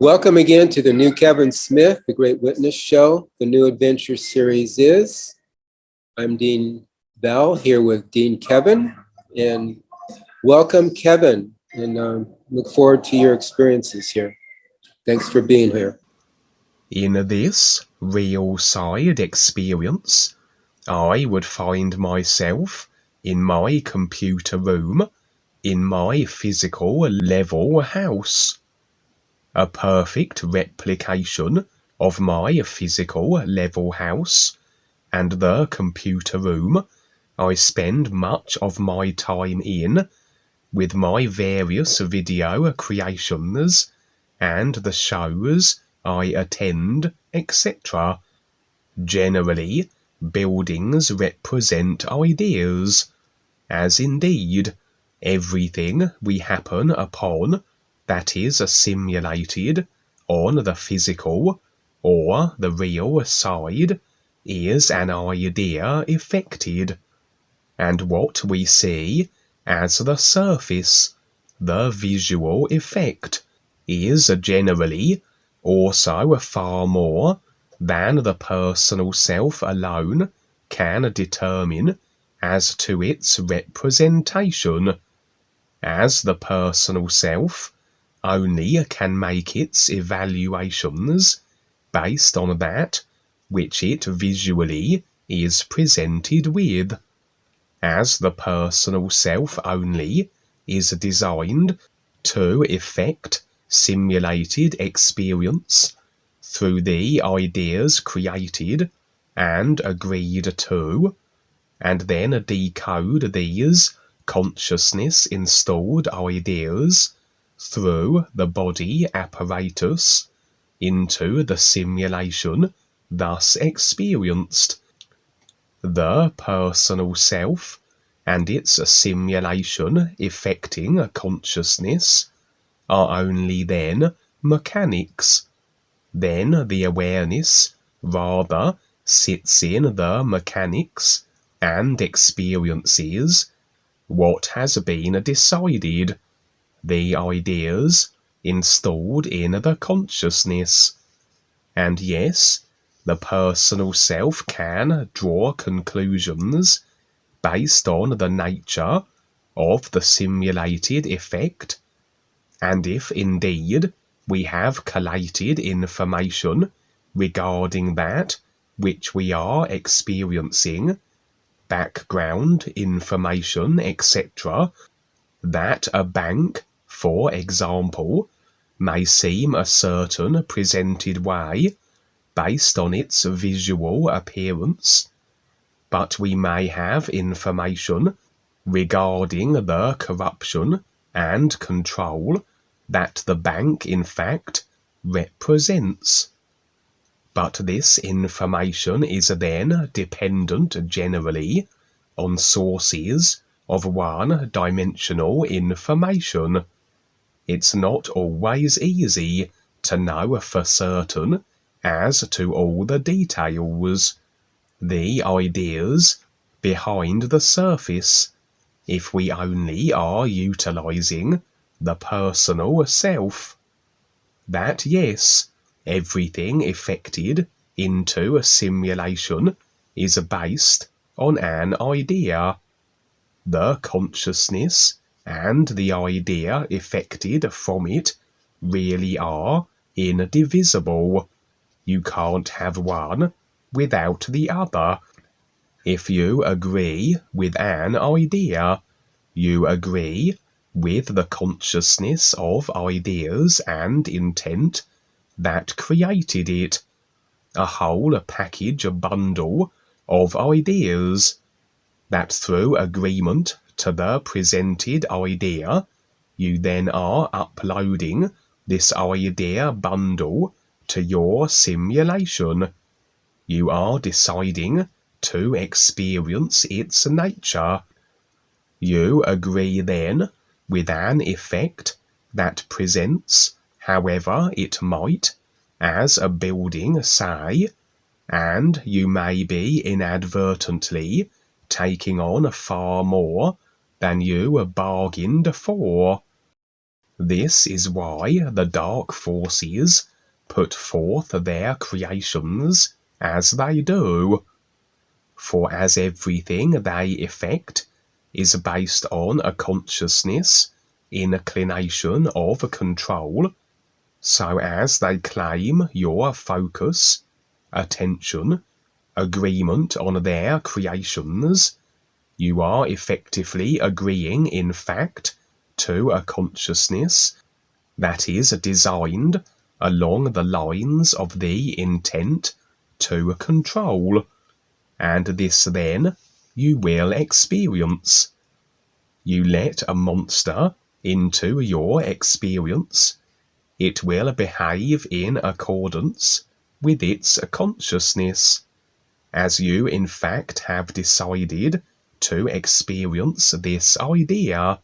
Welcome again to the new Kevin Smith, the Great Witness Show. The New Adventure series is. I'm Dean Bell here with Dean Kevin, and welcome Kevin, and look forward to your experiences here. Thanks for being here. In this real side experience, I would find myself in my computer room in my physical level house. A perfect replication of my physical level house and the computer room I spend much of my time in with my various video creations and the shows I attend, etc. Generally, buildings represent ideas, as indeed everything we happen upon that is simulated on the physical or the real side is an idea effected, and what we see as the surface, the visual effect, is generally also far more than the personal self alone can determine as to its representation, as the personal self only can make its evaluations based on that which it visually is presented with, as the personal self only is designed to effect simulated experience through the ideas created and agreed to, and then decode these consciousness-installed ideas through the body apparatus into the simulation thus experienced. The personal self and its simulation effecting consciousness are only then mechanics. Then the awareness rather sits in the mechanics and experiences what has been decided, the ideas installed in the consciousness. And yes, the personal self can draw conclusions based on the nature of the simulated effect, and if indeed we have collated information regarding that which we are experiencing, background information, etc., that a bank, for example, may seem a certain presented way based on its visual appearance, but we may have information regarding the corruption and control that the bank in fact represents. But this information is then dependent generally on sources of one-dimensional information. It's not always easy to know for certain as to all the details, the ideas behind the surface, if we only are utilizing the personal self. That yes, everything effected into a simulation is based on an idea. The consciousness and the idea effected from it really are indivisible. You can't have one without the other. If you agree with an idea, you agree with the consciousness of ideas and intent that created it, a whole package, a bundle of ideas, that through agreement to the presented idea, you then are uploading this idea bundle to your simulation. You are deciding to experience its nature. You agree then with an effect that presents, however it might, as a building, say, and you may be inadvertently taking on far more than you bargained for. This is why the dark forces put forth their creations as they do. For as everything they effect is based on a consciousness inclination of control, so as they claim your focus, attention, agreement on their creations, you are effectively agreeing in fact to a consciousness that is designed along the lines of the intent to control, and this then you will experience. You let a monster into your experience, it will behave in accordance with its consciousness, as you in fact have decided to experience this idea,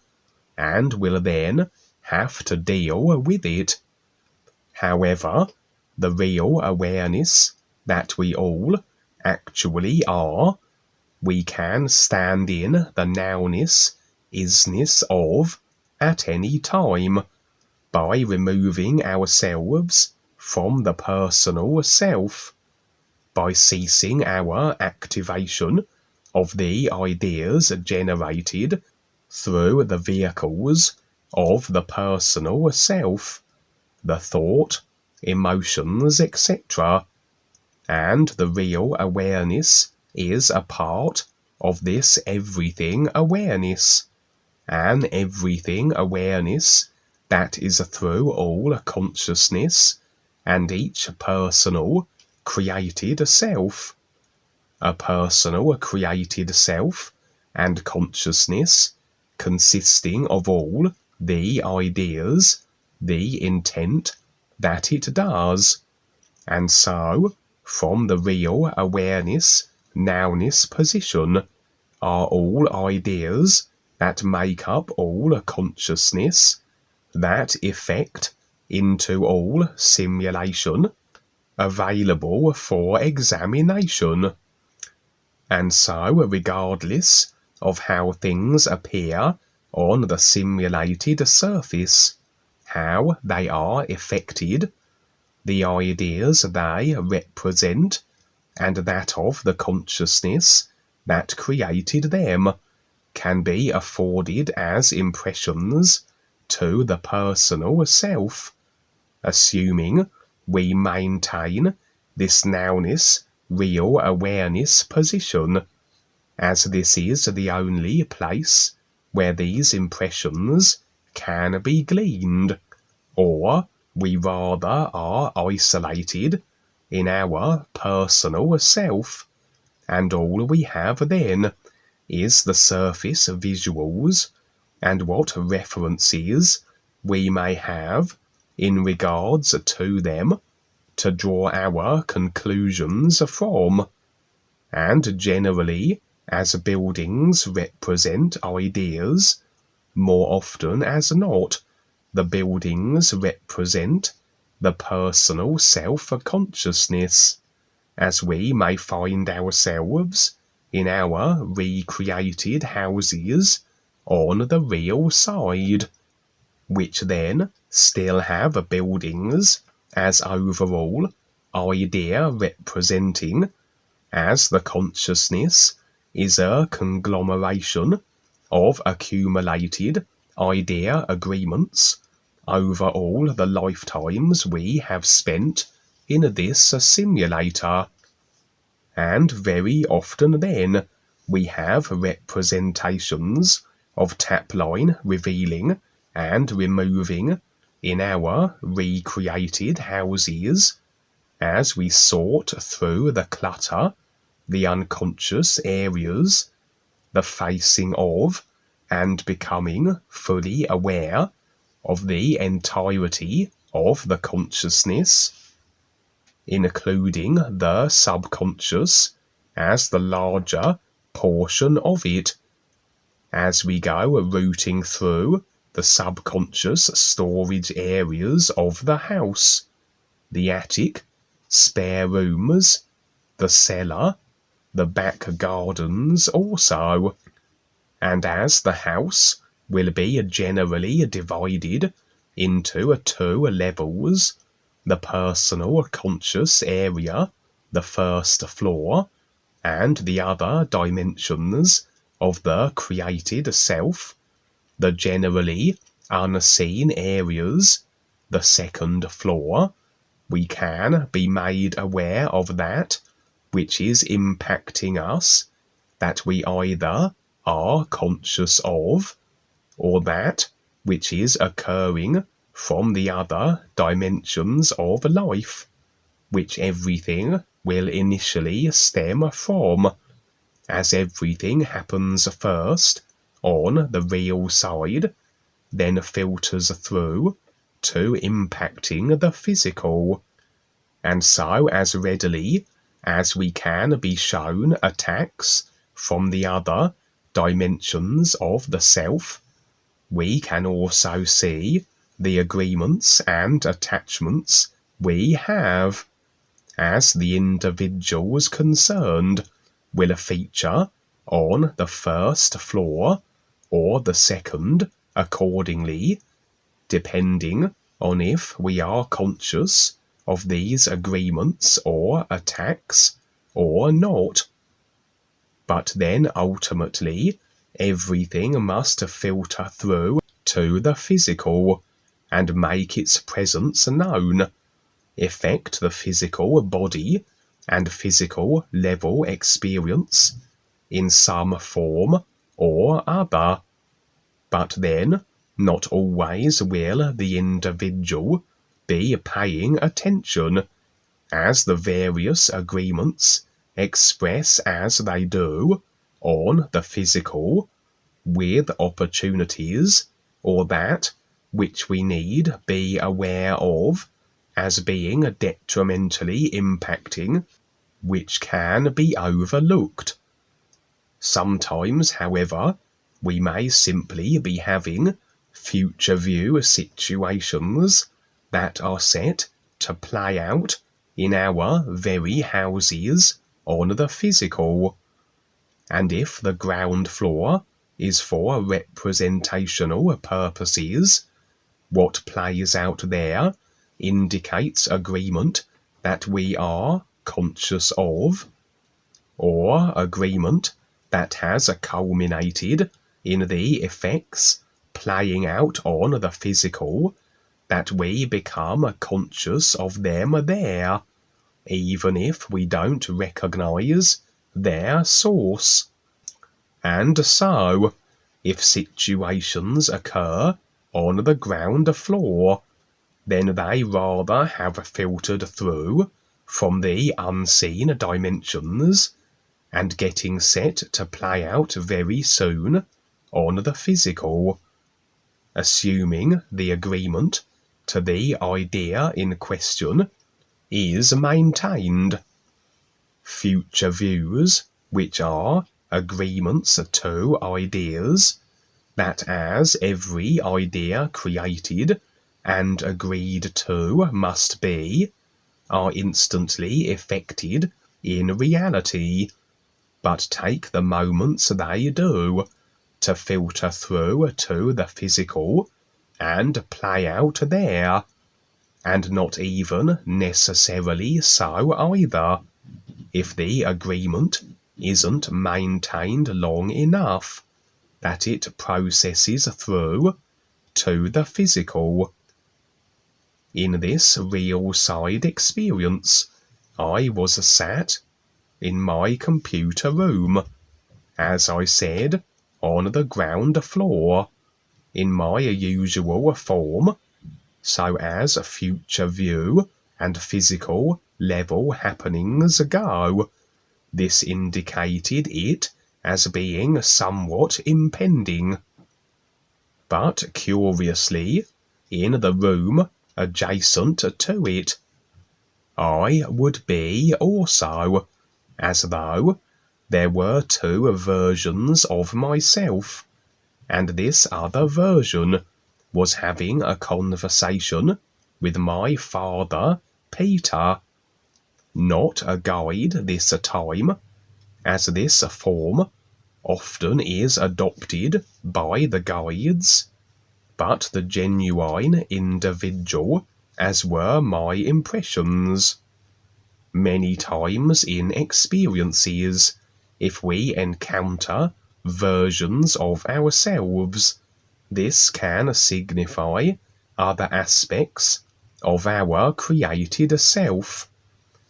and will then have to deal with it. However, the real awareness that we all actually are, we can stand in the nowness, isness of at any time by removing ourselves from the personal self, by ceasing our activation of the ideas generated through the vehicles of the personal self, the thought, emotions, etc. And the real awareness is a part of this everything awareness, an everything awareness that is through all consciousness and each personal created self. A personal created self and consciousness consisting of all the ideas, the intent that it does. And so, from the real awareness, nowness position, are all ideas that make up all consciousness, that effect into all simulation, available for examination. And so, regardless of how things appear on the simulated surface, how they are effected, the ideas they represent, and that of the consciousness that created them, can be afforded as impressions to the personal self, assuming we maintain this nowness, real awareness position, as this is the only place where these impressions can be gleaned, or we rather are isolated in our personal self, and all we have then is the surface visuals and what references we may have in regards to them to draw our conclusions from. And generally, as buildings represent ideas, more often as not, the buildings represent the personal self-consciousness, as we may find ourselves in our recreated houses on the real side, which then still have buildings as overall idea representing, as the consciousness is a conglomeration of accumulated idea agreements over all the lifetimes we have spent in this simulator. And very often then we have representations of tapline revealing and removing in our recreated houses, as we sort through the clutter, the unconscious areas, the facing of and becoming fully aware of the entirety of the consciousness, including the subconscious as the larger portion of it, as we go rooting through the subconscious storage areas of the house, the attic, spare rooms, the cellar, the back gardens also. And as the house will be generally divided into two levels: the personal conscious area, the first floor, and the other dimensions of the created self, the generally unseen areas, the second floor. We can be made aware of that which is impacting us, that we either are conscious of, or that which is occurring from the other dimensions of life, which everything will initially stem from, as everything happens first on the real side, then filters through to impacting the physical. And so as readily as we can be shown attacks from the other dimensions of the self, we can also see the agreements and attachments we have, as the individuals concerned will feature on the first floor or the second accordingly, depending on if we are conscious of these agreements or attacks or not. But then ultimately everything must filter through to the physical and make its presence known, affect the physical body and physical level experience in some form or other. But then not always will the individual be paying attention, as the various agreements express as they do on the physical, with opportunities or that which we need be aware of as being detrimentally impacting, which can be overlooked. Sometimes, however, we may simply be having future view situations that are set to play out in our very houses on the physical. And if the ground floor is for representational purposes, what plays out there indicates agreement that we are conscious of, or agreement that has culminated in the effects playing out on the physical, that we become conscious of them there, even if we don't recognize their source. And so, if situations occur on the ground floor, then they rather have filtered through from the unseen dimensions and getting set to play out very soon on the physical, assuming the agreement to the idea in question is maintained. Future views, which are agreements to ideas, that as every idea created and agreed to must be, are instantly effected in reality, but take the moments they do to filter through to the physical and play out there, and not even necessarily so either, if the agreement isn't maintained long enough that it processes through to the physical. In this real side experience, I was sat in my computer room, as I said, on the ground floor, in my usual form, so as future view and physical level happenings go. This indicated it as being somewhat impending. But curiously, in the room adjacent to it, I would be also, as though there were two versions of myself, and this other version was having a conversation with my father, Peter. Not a guide this time, as this form often is adopted by the guides. but the genuine individual, as were my impressions. Many times in experiences, if we encounter versions of ourselves, this can signify other aspects of our created self,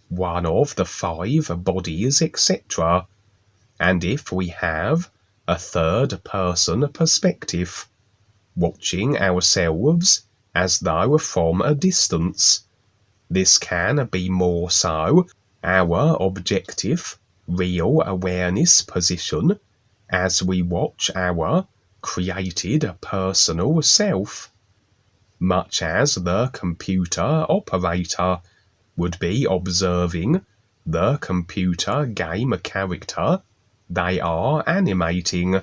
one of the 5 bodies, etc. And if we have a third-person perspective, watching ourselves as though from a distance, this can be more so our objective, real awareness position as we watch our created personal self, much as the computer operator would be observing the computer game character they are animating,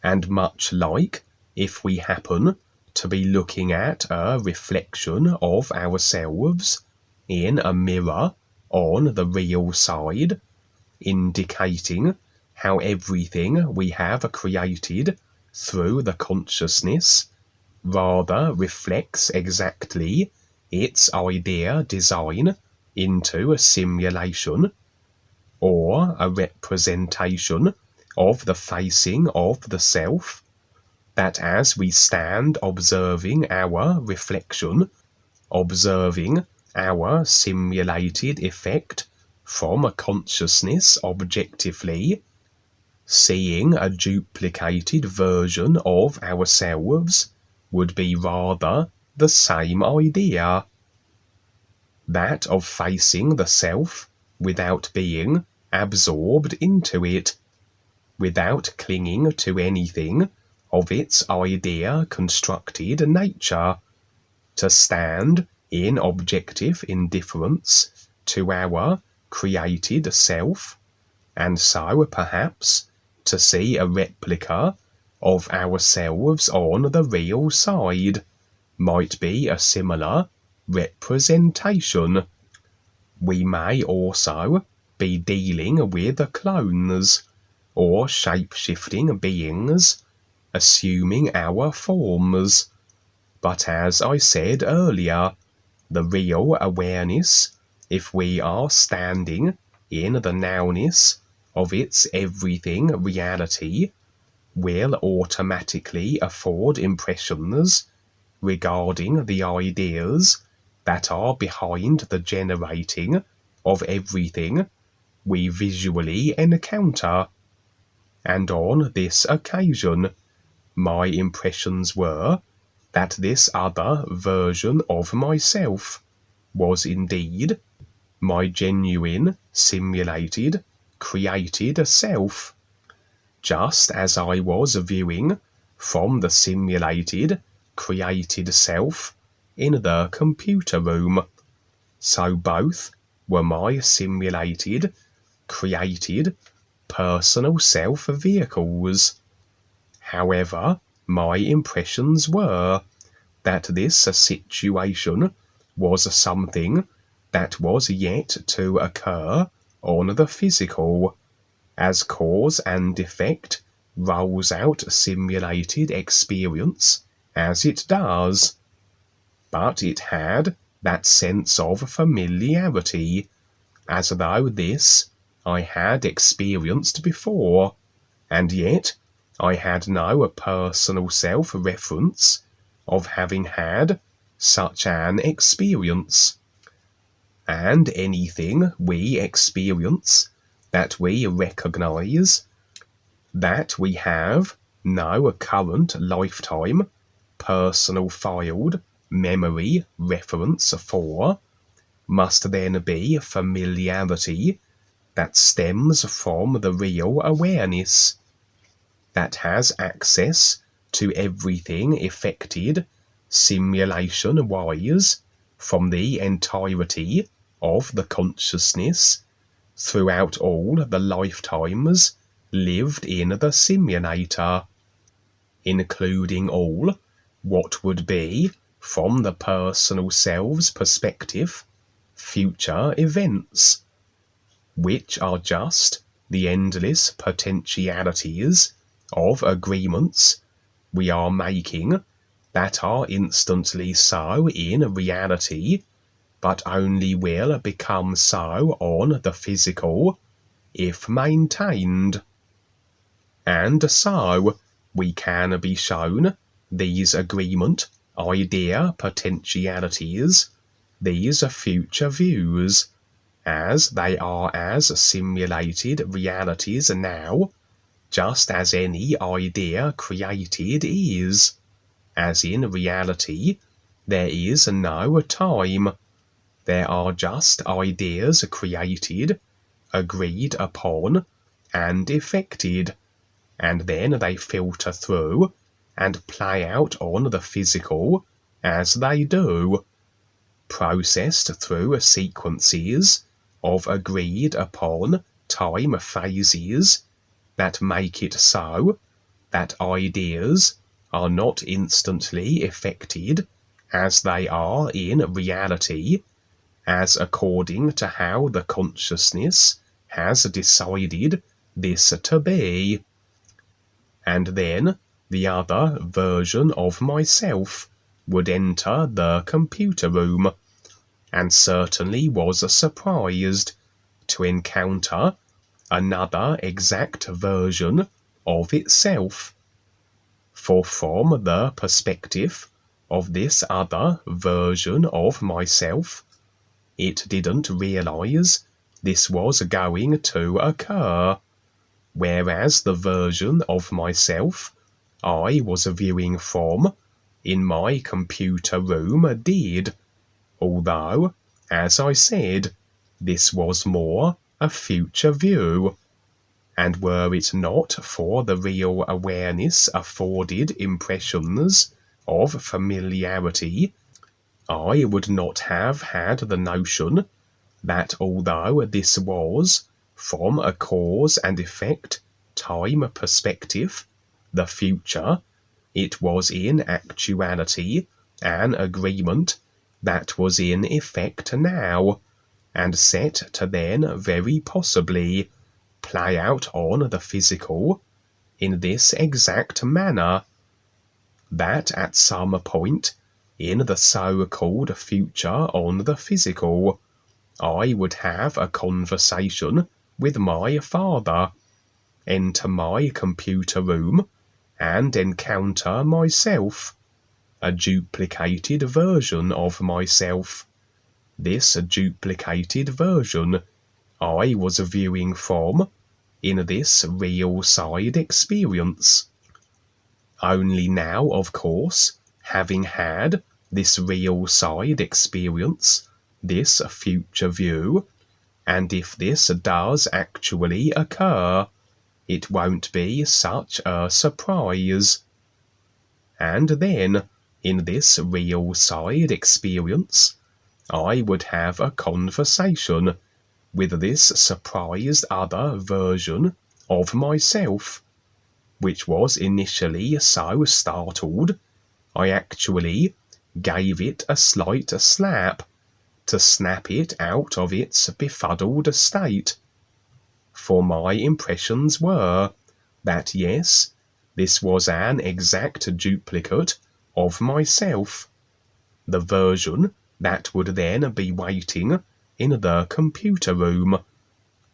and much like if we happen to be looking at a reflection of ourselves in a mirror on the real side, indicating how everything we have created through the consciousness rather reflects exactly its idea design into a simulation, or a representation of the facing of the self, that as we stand observing our reflection, observing our simulated effect from a consciousness objectively, seeing a duplicated version of ourselves would be rather the same idea, that of facing the self without being absorbed into it, without clinging to anything of its idea constructed nature, to stand in objective indifference to our created self, and so perhaps to see a replica of ourselves on the real side might be a similar representation. We may also be dealing with clones, or shape-shifting beings, assuming our forms. But as I said earlier, the real awareness, if we are standing in the nowness of its everything reality, will automatically afford impressions regarding the ideas that are behind the generating of everything we visually encounter. And on this occasion, my impressions were that this other version of myself was indeed my genuine, simulated, created self, just as I was viewing from the simulated, created self in the computer room. So both were my simulated, created, personal self vehicles. However, my impressions were that this situation was something that was yet to occur on the physical, as cause and effect rolls out simulated experience as it does. But it had that sense of familiarity, as though this I had experienced before, and yet I had no personal self-reference of having had such an experience. And anything we experience, that we recognize, that we have no current lifetime personal filed memory reference for, must then be familiarity that stems from the real awareness, that has access to everything effected simulation-wise from the entirety of the consciousness throughout all the lifetimes lived in the simulator, including all what would be, from the personal self's perspective, future events, which are just the endless potentialities of agreements we are making that are instantly so in reality, but only will become so on the physical if maintained. And so we can be shown these agreement idea potentialities, these future views, as they are as simulated realities now, just as any idea created is, as in reality there is no time. There are just ideas created, agreed upon, and effected, and then they filter through and play out on the physical as they do, processed through sequences of agreed upon time phases that make it so that ideas are not instantly effected as they are in reality, as according to how the consciousness has decided this to be. And then the other version of myself would enter the computer room, and certainly was surprised to encounter another exact version of itself. For from the perspective of this other version of myself, it didn't realize this was going to occur, whereas the version of myself I was viewing from in my computer room did, although, as I said, this was more a future view, and were it not for the real awareness afforded impressions of familiarity, I would not have had the notion that although this was, from a cause and effect time perspective, the future, it was in actuality an agreement that was in effect now, and set to then very possibly play out on the physical in this exact manner, that at some point in the so-called future on the physical, I would have a conversation with my father, enter my computer room, and encounter myself, a duplicated version of myself. This duplicated version I was viewing from in this real side experience. Only now, of course, having had this real side experience, this future view, and if this does actually occur, it won't be such a surprise. And then, in this real side experience, I would have a conversation with this surprised other version of myself, which was initially so startled, I actually gave it a slight slap to snap it out of its befuddled state. For my impressions were that yes, this was an exact duplicate of myself, the version that would then be waiting in the computer room,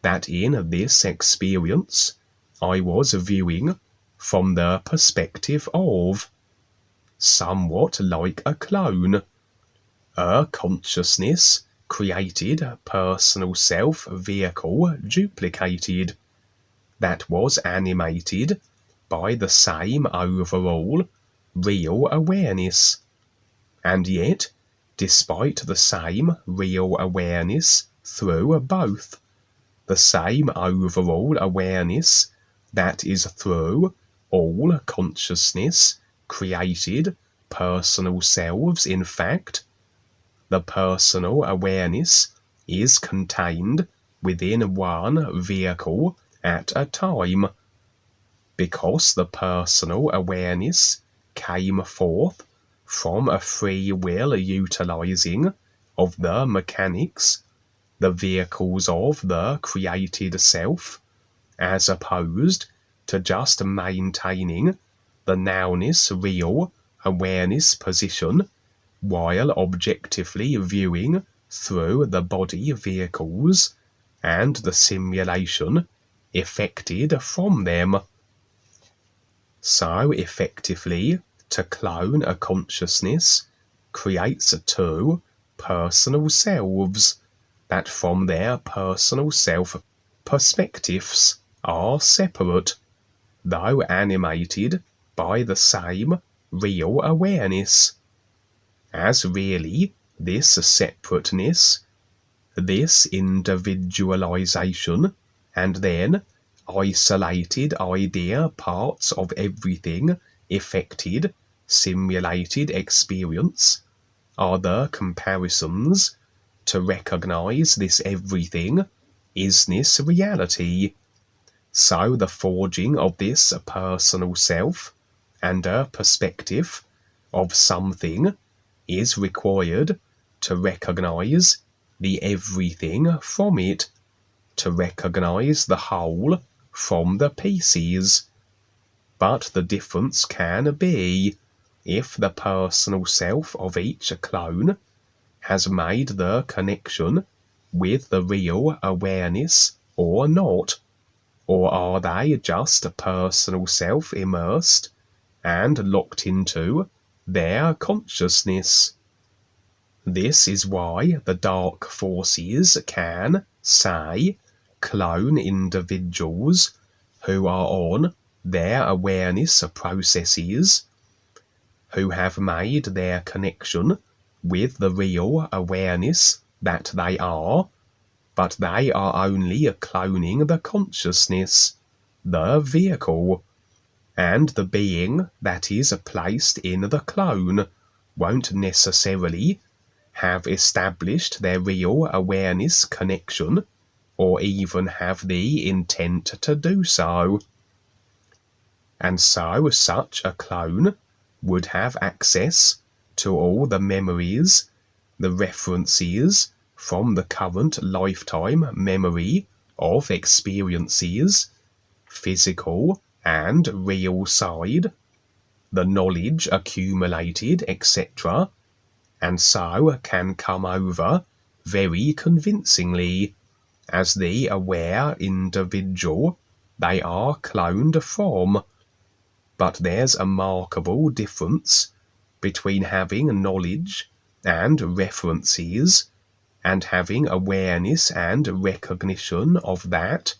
that in this experience I was viewing from the perspective of, somewhat like a clone, a consciousness created personal self vehicle duplicated, that was animated by the same overall real awareness, and yet, despite the same real awareness through both, the same overall awareness that is through all consciousness created personal selves. In fact, the personal awareness is contained within one vehicle at a time, because the personal awareness came forth from a free will utilizing of the mechanics, the vehicles of the created self, as opposed to just maintaining the nowness real awareness position while objectively viewing through the body vehicles and the simulation effected from them. So effectively, to clone a consciousness creates two personal selves that from their personal self perspectives are separate, though animated by the same real awareness. As really this separateness, this individualization, and then isolated idea parts of everything affected, simulated experience are the comparisons to recognize this everything isness reality. So the forging of this personal self and a perspective of something is required to recognize the everything from it, to recognize the whole from the pieces. But the difference can be if the personal self of each clone has made the connection with the real awareness or not, or are they just a personal self immersed and locked into their consciousness. This is why the dark forces can, say, clone individuals who are on their awareness processes, who have made their connection with the real awareness that they are, but they are only cloning the consciousness, the vehicle, and the being that is placed in the clone won't necessarily have established their real awareness connection, or even have the intent to do so. And so such a clone would have access to all the memories, the references from the current lifetime memory of experiences, physical and real side, the knowledge accumulated, etc., and so can come over very convincingly as the aware individual they are cloned from. But there's a markable difference between having knowledge and references and having awareness and recognition of that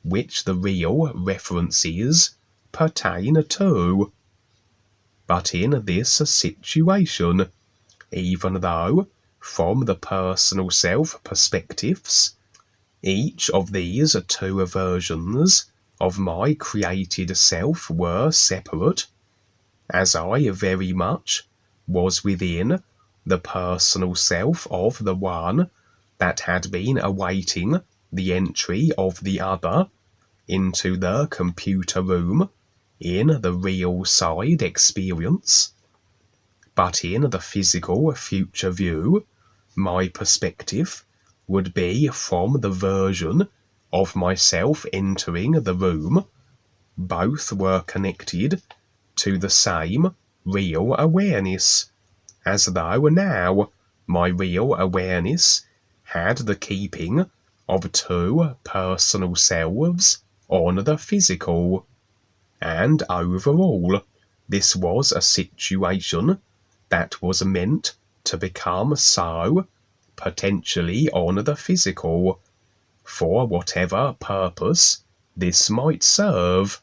which the real references pertain to. But in this situation, even though, from the personal self perspectives, each of these two versions of my created self were separate, as I very much was within the personal self of the one that had been awaiting the entry of the other into the computer room in the real side experience. But in the physical future view, my perspective would be from the version of myself entering the room. Both were connected to the same real awareness, as though now my real awareness had the keeping of two personal selves on the physical. And overall, this was a situation that was meant to become so, potentially on the physical, for whatever purpose this might serve.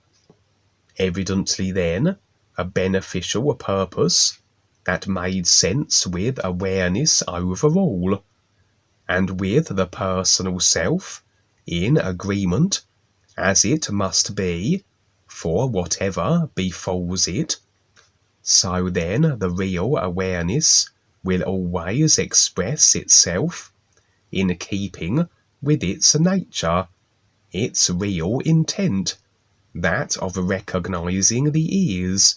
Evidently then, a beneficial purpose that made sense with awareness overall, and with the personal self in agreement, as it must be, for whatever befalls it. So then the real awareness will always express itself in keeping with its nature, its real intent, that of recognizing the ease,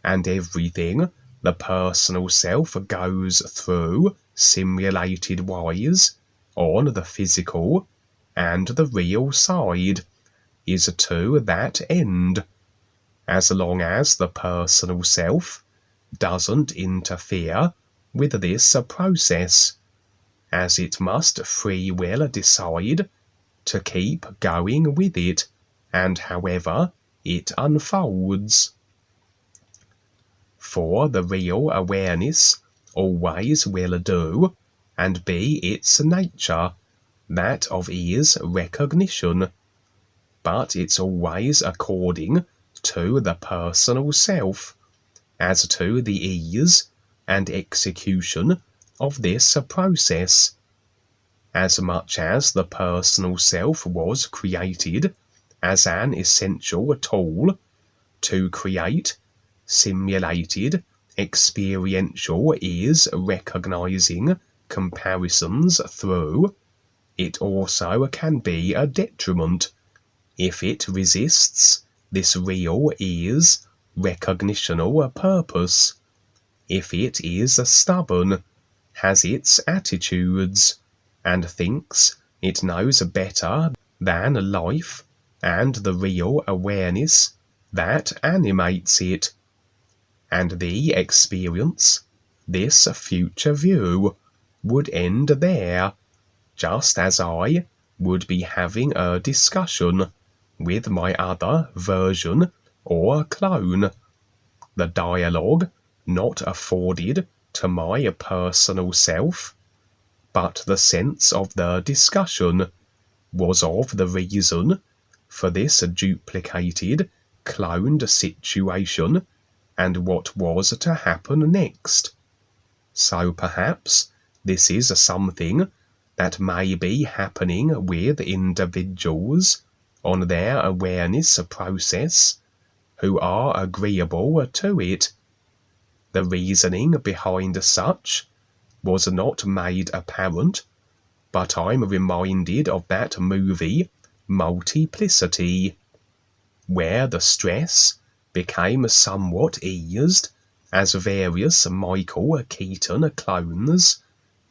and everything the personal self goes through simulated wise on the physical and the real side is to that end, as long as the personal self doesn't interfere with this process, as it must free will decide to keep going with it, and however it unfolds. For the real awareness always will do and be its nature, that of ease recognition, but it's always according to the personal self, as to the ease and execution of this process, as much as the personal self was created as an essential tool to create simulated experiential ease recognizing comparisons through, it also can be a detriment if it resists this real ease recognitional purpose, if it is stubborn, has its attitudes, and thinks it knows better than life and the real awareness that animates it, and the experience, this future view, would end there, just as I would be having a discussion with my other version or clone, the dialogue not afforded to my personal self, but the sense of the discussion was of the reason for this duplicated, cloned situation and what was to happen next. So perhaps this is something that may be happening with individuals on their awareness process who are agreeable to it. The reasoning behind such was not made apparent, but I'm reminded of that movie Multiplicity, where the stress became somewhat eased as various Michael Keaton clones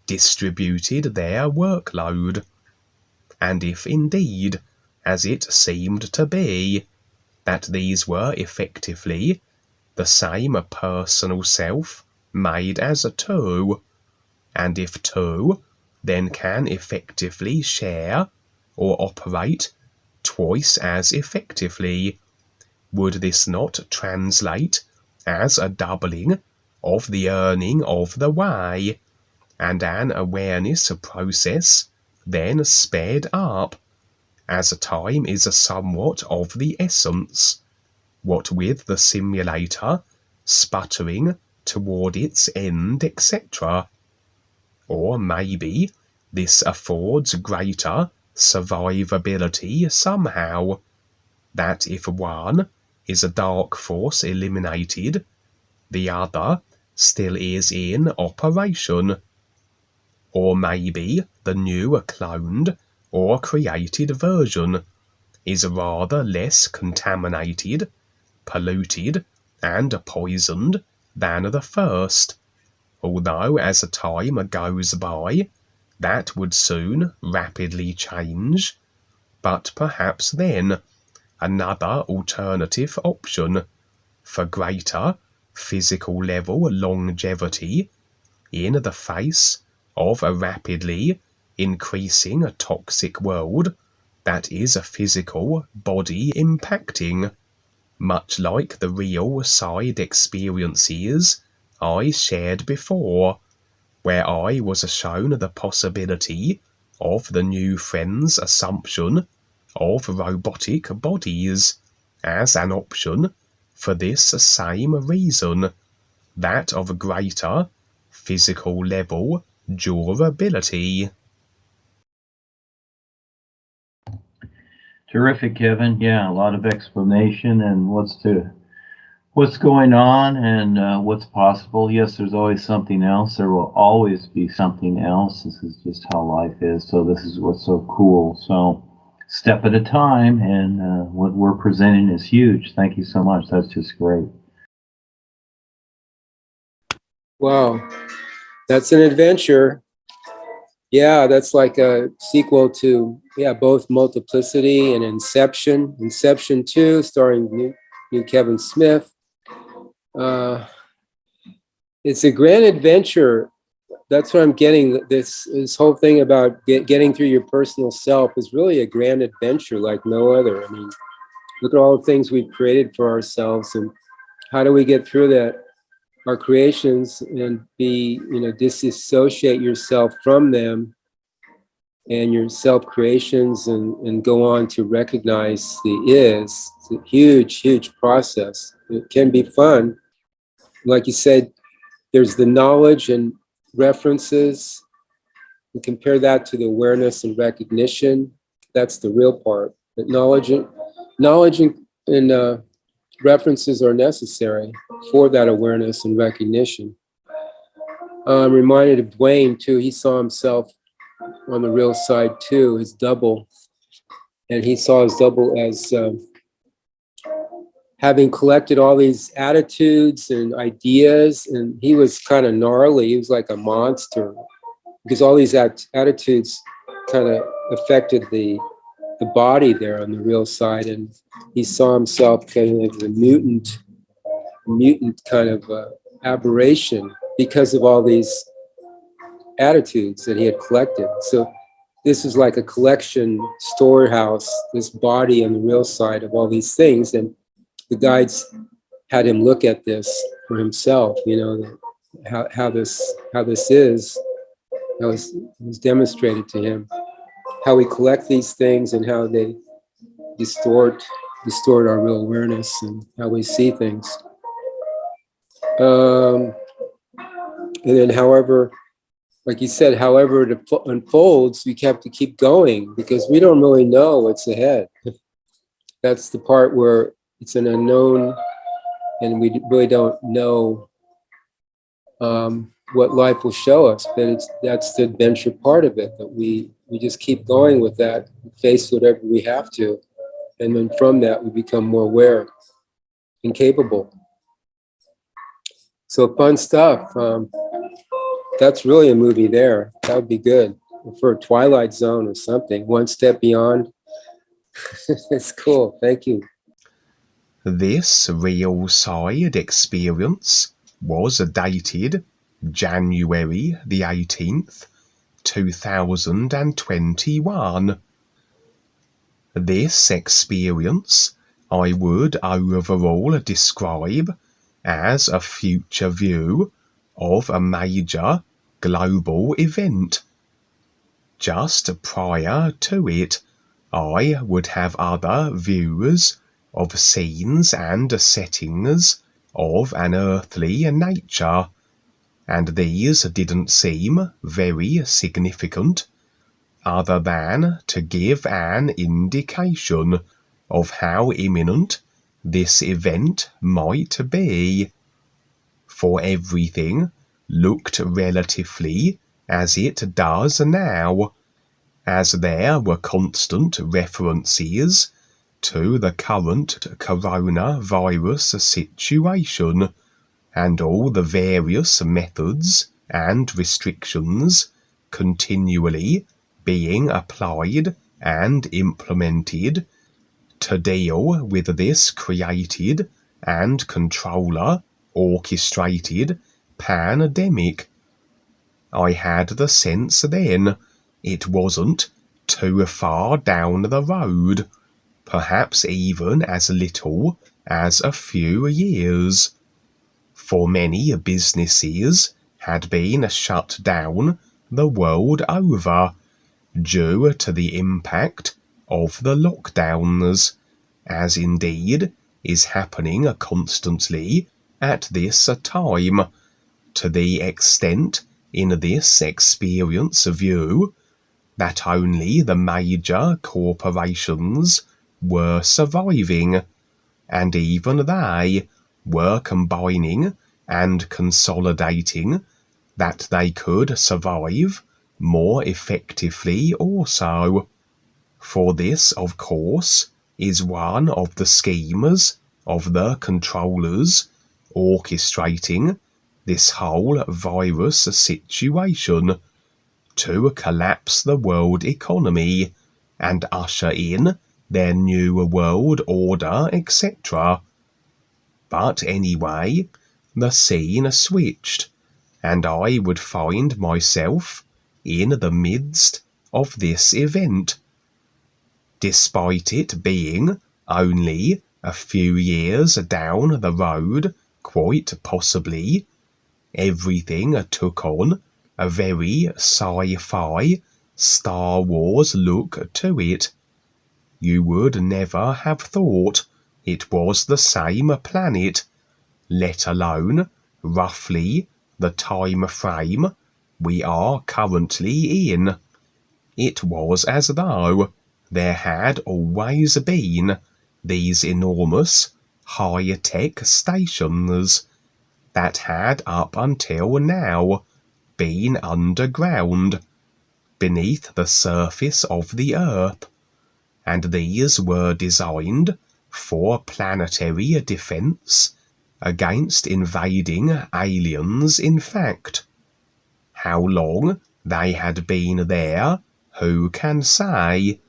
distributed their workload, and if indeed, as it seemed to be, that these were effectively the same personal self made as two, and if two then can effectively share or operate twice as effectively, would this not translate as a doubling of the earning of the way, and an awareness process then sped up, as time is somewhat of the essence, what with the simulator sputtering toward its end, etc. Or maybe this affords greater survivability somehow, that if one is a dark force eliminated, the other still is in operation. Or maybe the new cloned or created version is rather less contaminated, polluted, and poisoned than the first, although as time goes by, that would soon rapidly change, but perhaps then another alternative option for greater physical level longevity in the face of a rapidly increasing toxic world that is a physical body impacting, much like the real side experiences I shared before, where I was shown the possibility of the new friend's assumption of robotic bodies as an option for this same reason, that of greater physical level durability. Terrific, Kevin. Yeah, a lot of explanation and what's going on and what's possible. Yes, there's always something else. There will always be something else. This is just how life is. So this is what's so cool. So step at a time, and what we're presenting is huge. Thank you so much. That's just great. Wow, that's an adventure. Yeah, that's like a sequel to, both Multiplicity and Inception. Inception 2, starring new Kevin Smith. it's a grand adventure. That's what I'm getting. This whole thing about getting through your personal self is really a grand adventure like no other. I mean, look at all the things we've created for ourselves, and how do we get through that? Our creations, and disassociate yourself from them and your self-creations, and go on to recognize the is. It's a huge, huge process. It can be fun. Like you said, there's the knowledge and references, and compare that to the awareness and recognition. That's the real part. But knowledge and references are necessary for that awareness and recognition. I'm reminded of Dwayne too. He saw himself on the real side too, his double, and he saw his double as having collected all these attitudes and ideas, and he was kind of gnarly. He was like a monster because all these attitudes kind of affected the body there on the real side, and he saw himself kind of as a mutant kind of aberration because of all these attitudes that he had collected. So this is like a collection storehouse, this body on the real side of all these things, and the guides had him look at this for himself, how this is, how it was demonstrated to him, how we collect these things and how they distort our real awareness and how we see things. And then however, like you said, however it unfolds, we have to keep going because we don't really know what's ahead. That's the part where it's an unknown and we really don't know what life will show us, but that's the adventure part of it, that we just keep going with that, face whatever we have to, and then from that we become more aware and capable. So fun stuff. That's really a movie there. That would be good for a Twilight Zone or something. One Step Beyond. It's cool. Thank you. This real side experience was dated January the 18th, 2021. This experience I would overall describe as a future view of a major global event. Just prior to it, I would have other views of scenes and settings of an earthly nature, and these didn't seem very significant, other than to give an indication of how imminent this event might be. For everything looked relatively as it does now, as there were constant references to the current coronavirus situation and all the various methods and restrictions continually being applied and implemented to deal with this created and controller orchestrated pandemic. I had the sense then it wasn't too far down the road, perhaps even as little as a few years. For many businesses had been shut down the world over due to the impact of the lockdowns, as indeed is happening constantly at this time, to the extent in this experience view that only the major corporations were surviving, and even they were combining and consolidating that they could survive more effectively also. For this, of course, is one of the schemes of the controllers orchestrating this whole virus situation, to collapse the world economy and usher in their new world order, etc. But anyway, the scene switched, and I would find myself in the midst of this event. Despite it being only a few years down the road, quite possibly, everything took on a very sci-fi, Star Wars look to it. You would never have thought it was the same planet, let alone roughly the time frame we are currently in. It was as though there had always been these enormous high-tech stations that had up until now been underground, beneath the surface of the Earth, and these were designed for planetary defense against invading aliens. In fact, how long they had been there, who can say?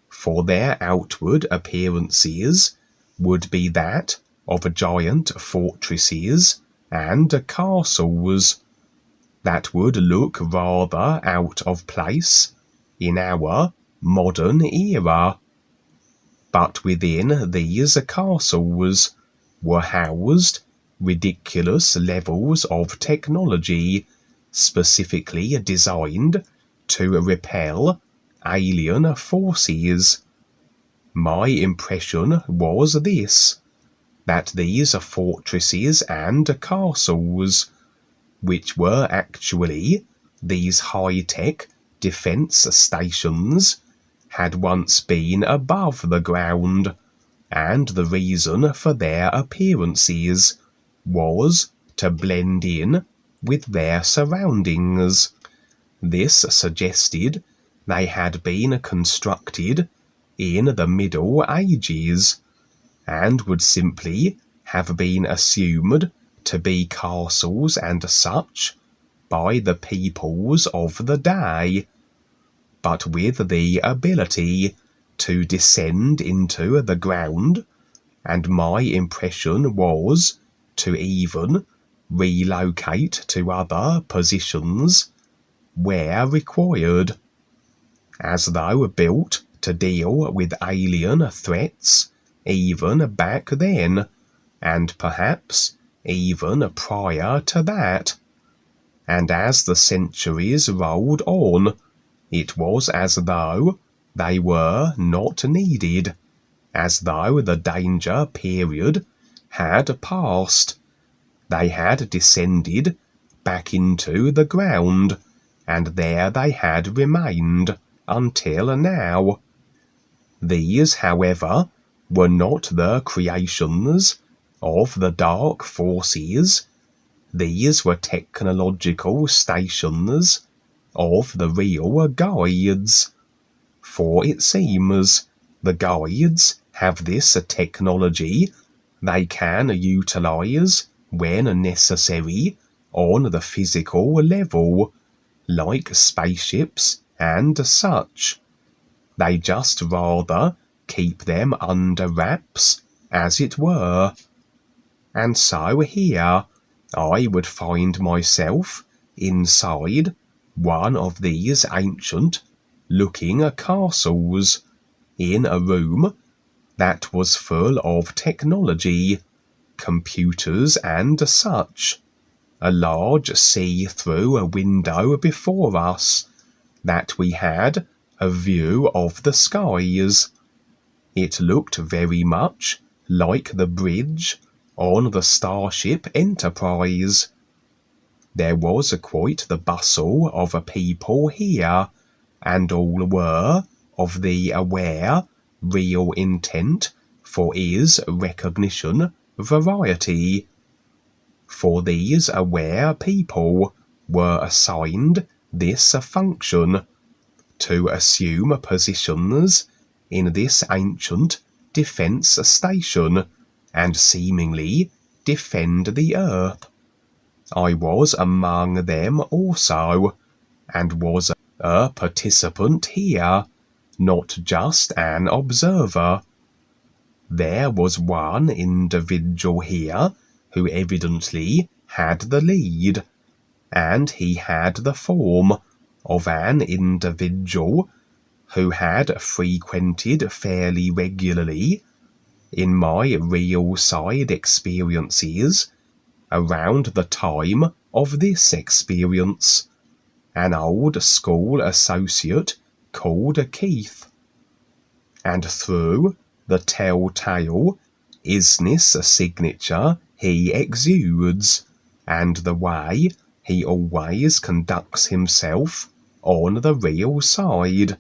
For their outward appearances would be that of giant fortresses and castles that would look rather out of place in our modern era. But within these castles were housed ridiculous levels of technology specifically designed to repel alien forces. My impression was this, that these fortresses and castles, which were actually these high-tech defense stations, had once been above the ground, and the reason for their appearances was to blend in with their surroundings. This suggested they had been constructed in the Middle Ages, and would simply have been assumed to be castles and such by the peoples of the day, but with the ability to descend into the ground, and my impression was to even relocate to other positions where required, as though built to deal with alien threats even back then, and perhaps even prior to that. And as the centuries rolled on, it was as though they were not needed, as though the danger period had passed. They had descended back into the ground, and there they had remained until now. These, however, were not the creations of the dark forces. These were technological stations of the real guides. For it seems the guides have this technology they can utilize when necessary on the physical level, like spaceships and such. They just rather keep them under wraps, as it were. And so here I would find myself inside one of these ancient-looking castles, in a room that was full of technology, computers and such, a large see-through window before us, that we had a view of the skies. It looked very much like the bridge on the Starship Enterprise. There was quite the bustle of people here, and all were of the aware, real intent for is recognition variety. For these aware people were assigned this function, to assume positions in this ancient defense station and seemingly defend the Earth. I was among them also, and was a participant here, not just an observer. There was one individual here who evidently had the lead, and he had the form of an individual who had frequented fairly regularly in my real side experiences around the time of this experience, an old school associate called Keith. And through the telltale isness signature he exudes, and the way he always conducts himself on the real side,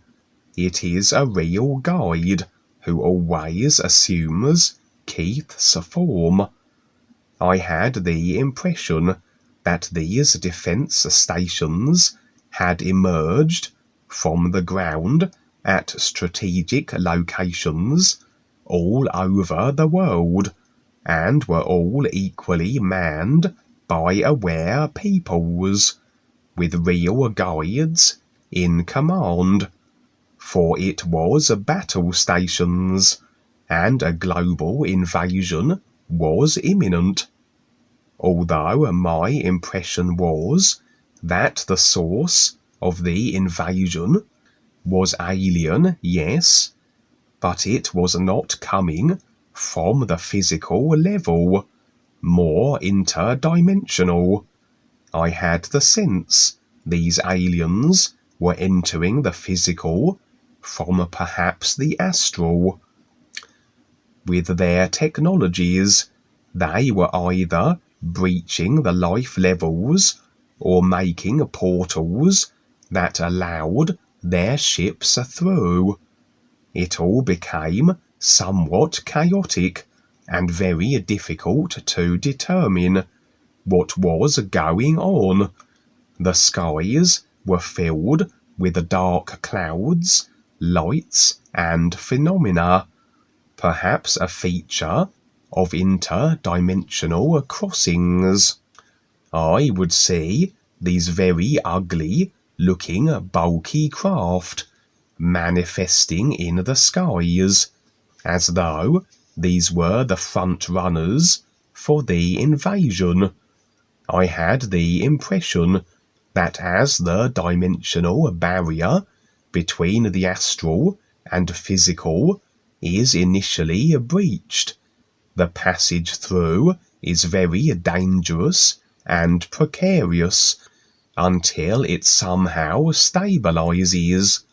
it is a real guide who always assumes Keith's form. I had the impression that these defense stations had emerged from the ground at strategic locations all over the world, and were all equally manned by aware peoples, with real guides in command, for it was battle stations, and a global invasion was imminent. Although my impression was that the source of the invasion was alien, yes, but it was not coming from the physical level, more interdimensional. I had the sense these aliens were entering the physical from perhaps the astral. With their technologies, they were either breaching the life levels or making portals that allowed their ships through. It all became somewhat chaotic and very difficult to determine what was going on. The skies were filled with dark clouds, lights, and phenomena, perhaps a feature of interdimensional crossings. I would see these very ugly-looking bulky craft manifesting in the skies, as though these were the front runners for the invasion. I had the impression that as the dimensional barrier between the astral and physical is initially breached, the passage through is very dangerous and precarious until it somehow stabilizes.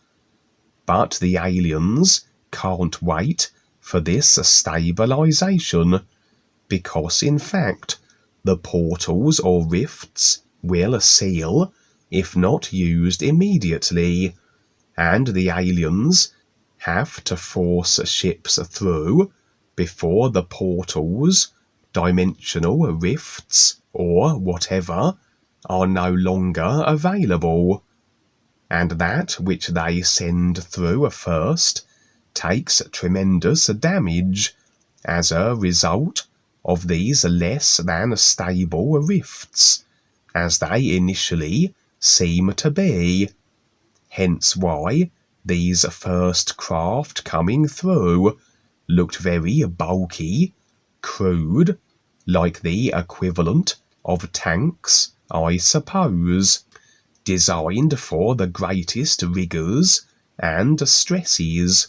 But the aliens can't wait for this stabilization, because in fact the portals or rifts will seal if not used immediately, and the aliens have to force ships through before the portals, dimensional rifts, or whatever are no longer available. And that which they send through first takes tremendous damage as a result of these less than stable rifts, as they initially seem to be. Hence why these first craft coming through looked very bulky, crude, like the equivalent of tanks, I suppose, designed for the greatest rigours and stresses.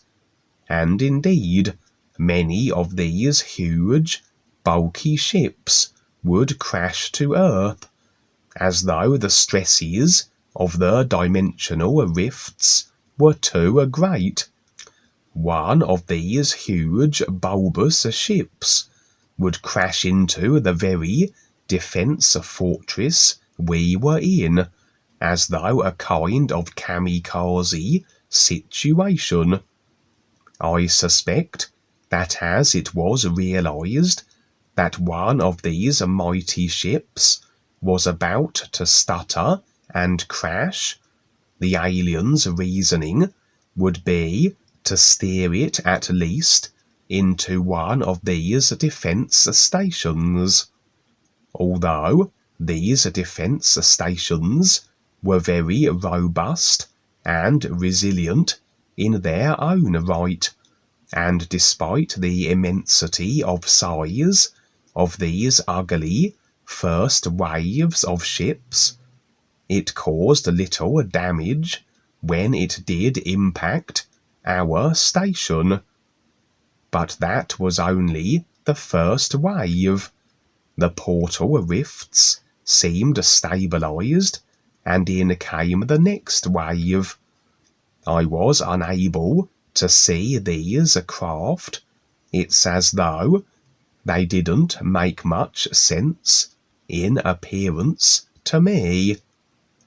And indeed, many of these huge, bulky ships would crash to Earth, as though the stresses of the dimensional rifts were too great. One of these huge, bulbous ships would crash into the very defence fortress we were in, as though a kind of kamikaze situation. I suspect that as it was realised that one of these mighty ships was about to stutter and crash, the aliens' reasoning would be to steer it at least into one of these defence stations. Although these defence stations were very robust and resilient in their own right, and despite the immensity of size of these ugly first waves of ships, It caused little damage when it did impact our station. But that was only the first wave. The portal rifts seemed stabilized, and in came the next wave. I was unable to see these craft. It's as though they didn't make much sense in appearance to me.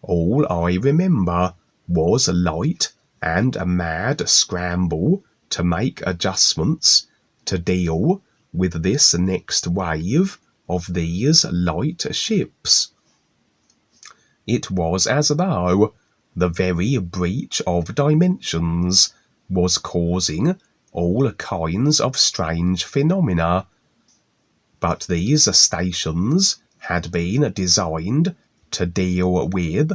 All I remember was light and a mad scramble to make adjustments to deal with this next wave of these light ships. It was as though the very breach of dimensions was causing all kinds of strange phenomena. But these stations had been designed to deal with,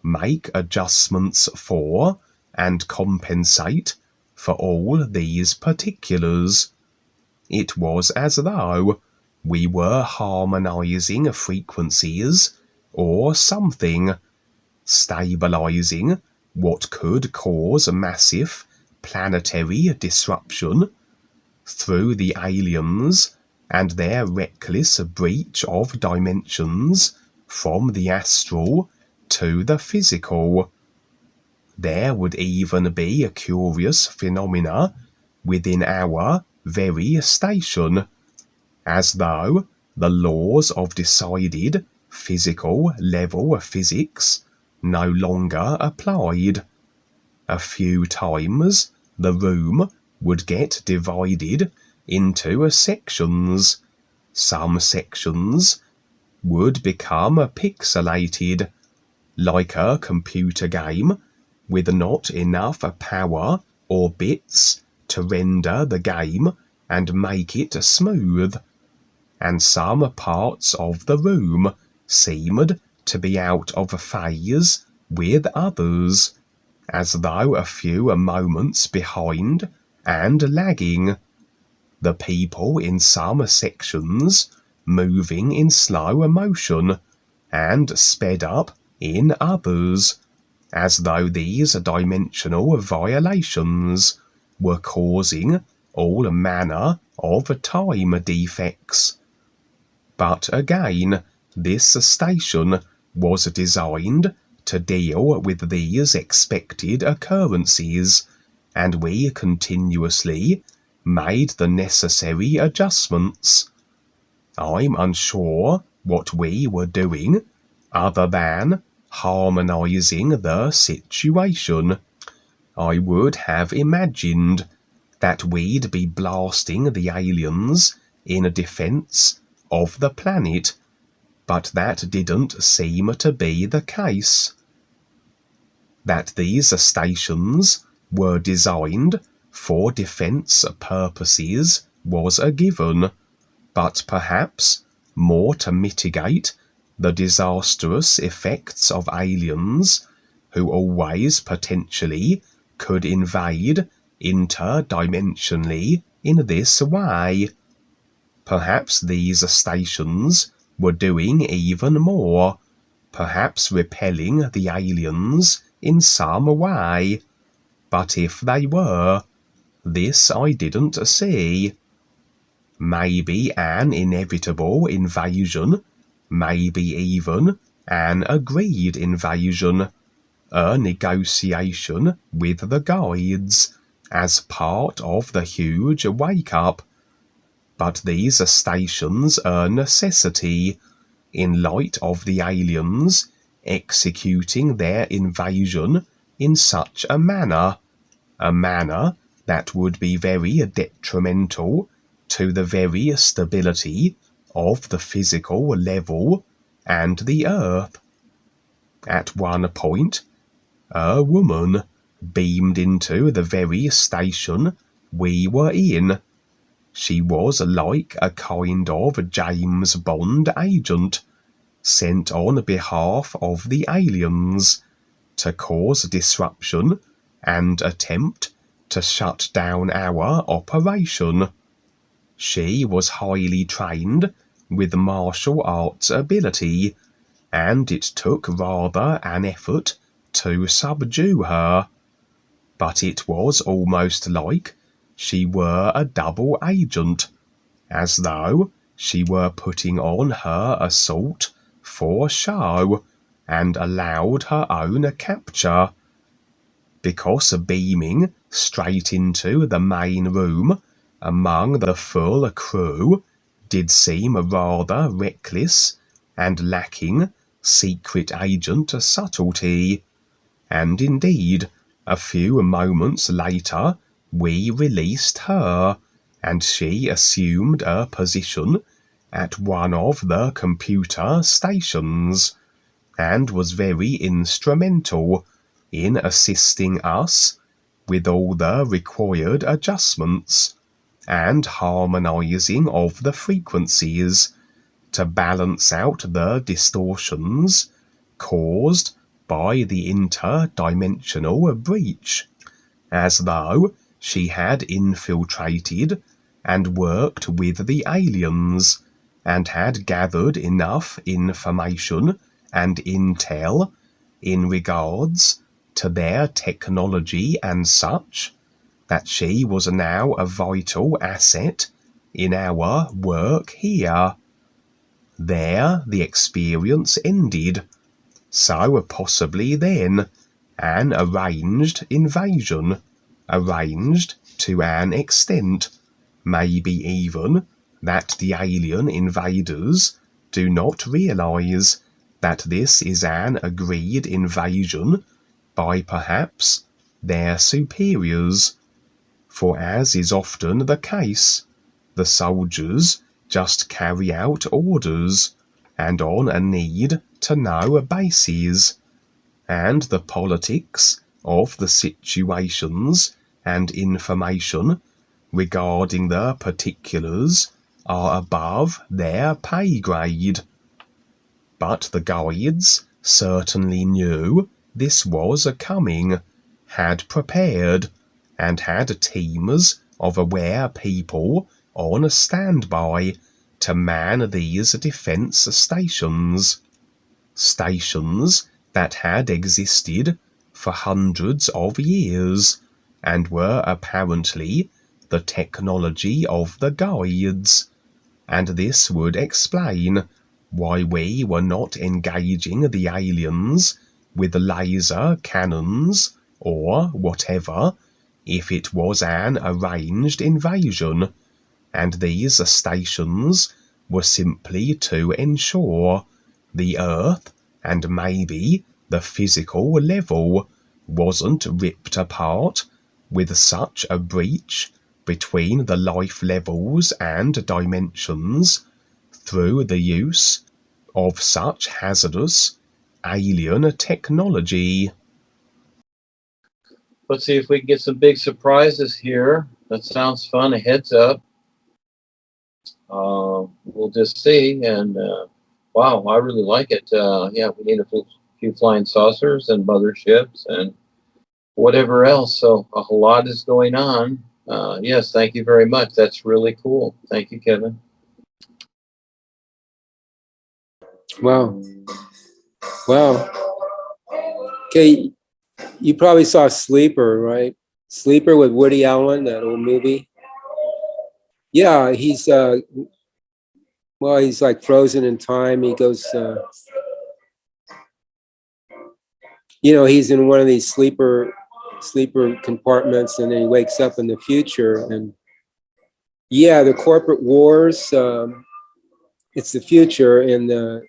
make adjustments for, and compensate for all these particulars. It was as though we were harmonizing frequencies or something, stabilizing what could cause massive planetary disruption. Through the aliens and their reckless breach of dimensions from the astral to the physical. There would even be a curious phenomena within our very station, as though the laws of decided physical level physics no longer applied. A few times the room would get divided into sections. Some sections would become pixelated, like a computer game with not enough power or bits to render the game and make it smooth. And some parts of the room seemed to be out of phase with others, as though a few moments behind and lagging. The people in some sections moving in slow motion and sped up in others, as though these dimensional violations were causing all manner of time defects. But again, this station was designed to deal with these expected occurrences, and we continuously made the necessary adjustments. I'm unsure what we were doing other than harmonizing the situation. I would have imagined that we'd be blasting the aliens in defense of the planet, but that didn't seem to be the case. That these stations were designed for defense purposes was a given, but perhaps more to mitigate the disastrous effects of aliens who always potentially could invade interdimensionally in this way. Perhaps these stations were doing even more, perhaps repelling the aliens in some way. But if they were, this I didn't see. Maybe an inevitable invasion, maybe even an agreed invasion, a negotiation with the guides as part of the huge wake-up. But these stations are necessity, in light of the aliens executing their invasion in such a manner that would be very detrimental to the very stability of the physical level and the earth. At one point, a woman beamed into the very station we were in. She was like a kind of James Bond agent, sent on behalf of the aliens to cause disruption and attempt to shut down our operation. She was highly trained with martial arts ability and it took rather an effort to subdue her. But it was almost like she were a double agent, as though she were putting on her assault for show, and allowed her own capture. Because beaming straight into the main room among the full crew did seem rather reckless and lacking secret agent subtlety, and indeed a few moments later we released her, and she assumed a position at one of the computer stations, and was very instrumental in assisting us with all the required adjustments and harmonizing of the frequencies to balance out the distortions caused by the interdimensional breach, as though she had infiltrated and worked with the aliens and had gathered enough information and intel in regards to their technology and such that she was now a vital asset in our work here. There the experience ended. So possibly then an arranged invasion, arranged to an extent, maybe even that the alien invaders do not realize that this is an agreed invasion by perhaps their superiors, for as is often the case, the soldiers just carry out orders, and on a need-to-know basis, and the politics of the situations and information regarding the particulars are above their pay grade. But the guides certainly knew this was coming, had prepared, and had teams of aware people on standby to man these defense stations. Stations that had existed for hundreds of years, and were apparently the technology of the guides, and this would explain why we were not engaging the aliens with laser cannons or whatever if it was an arranged invasion, and these stations were simply to ensure the Earth and maybe the physical level wasn't ripped apart with such a breach between the life levels and dimensions through the use of such hazardous alien technology. Let's see if we can get some big surprises here. That sounds fun. A heads up. We'll just see. And wow, I really like it. Yeah, we need a few flying saucers and motherships and whatever else. So a whole lot is going on. Yes, thank you very much. That's really cool. Thank you, Kevin. Wow. Wow. Okay, you probably saw Sleeper, right? Sleeper with Woody Allen, that old movie. Yeah, he's well, he's like frozen in time. He goes, you know, he's in one of these sleeper compartments, and then he wakes up in the future. And yeah, the corporate wars. It's the future, and the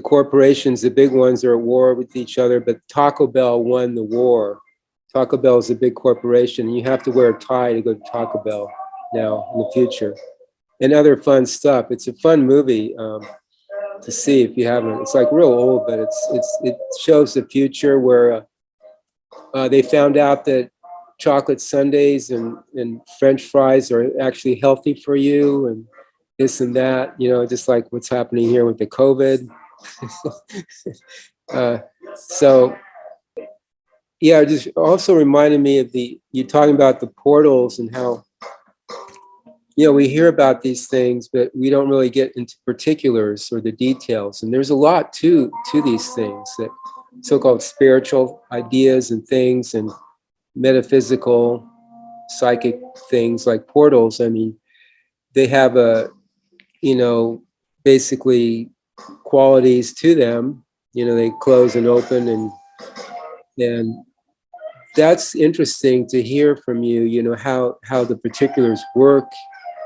corporations, the big ones, are at war with each other. But Taco Bell won the war. Taco Bell is a big corporation, and you have to wear a tie to go to Taco Bell now in the future, and other fun stuff. It's a fun movie to see if you haven't. It's like real old, but it shows the future where they found out that chocolate sundaes and French fries are actually healthy for you, and this and that. You know, just like what's happening here with the COVID. So yeah, it just also reminded me of you talking about the portals and how, you know, we hear about these things, but we don't really get into particulars or the details. And there's a lot to these things, that so-called spiritual ideas and things, and metaphysical, psychic things like portals. I mean, they have a, you know, basically qualities to them. You know, they close and open, and that's interesting to hear from you. You know, how the particulars work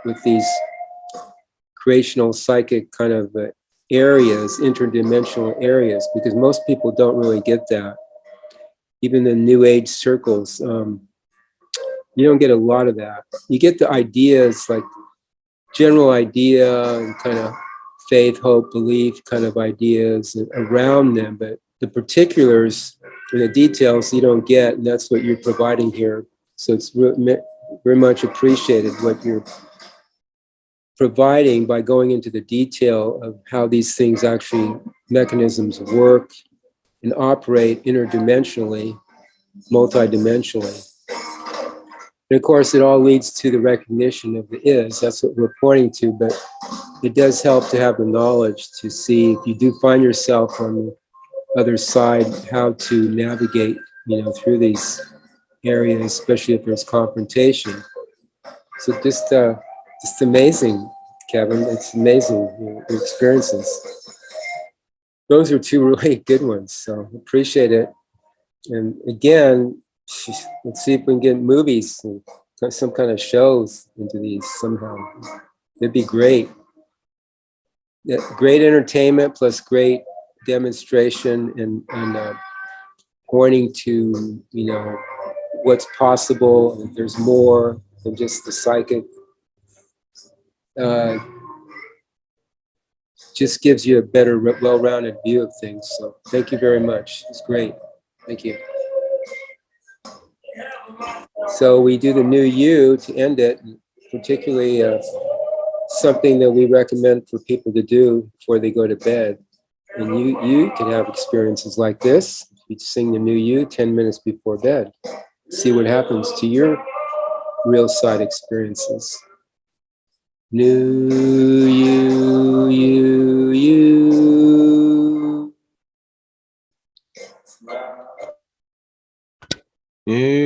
with these creational psychic kind of areas, interdimensional areas, because most people don't really get that. Even the New Age circles, you don't get a lot of that. You get the ideas, like general idea and kind of faith, hope, belief kind of ideas around them, but the particulars and the details you don't get, and that's what you're providing here. So it's very much appreciated what you're providing by going into the detail of how these things actually, mechanisms work and operate interdimensionally, multidimensionally. And of course, it all leads to the recognition of the is. That's what we're pointing to, but it does help to have the knowledge to see if you do find yourself on the other side, how to navigate, you know, through these areas, especially if there's confrontation. So just amazing, Kevin. It's amazing, your experiences. Those are two really good ones, so appreciate it. And again, let's see if we can get movies and some kind of shows into these somehow. It'd be great. Yeah, great entertainment plus great demonstration and pointing to, you know, what's possible, and there's more than just the psychic. Just gives you a better, well-rounded view of things. So thank you very much. It's great. Thank you. So we do the new you to end it, particularly something that we recommend for people to do before they go to bed. And you can have experiences like this. You sing the new you 10 minutes before bed. See what happens to your real side experiences. New you, you.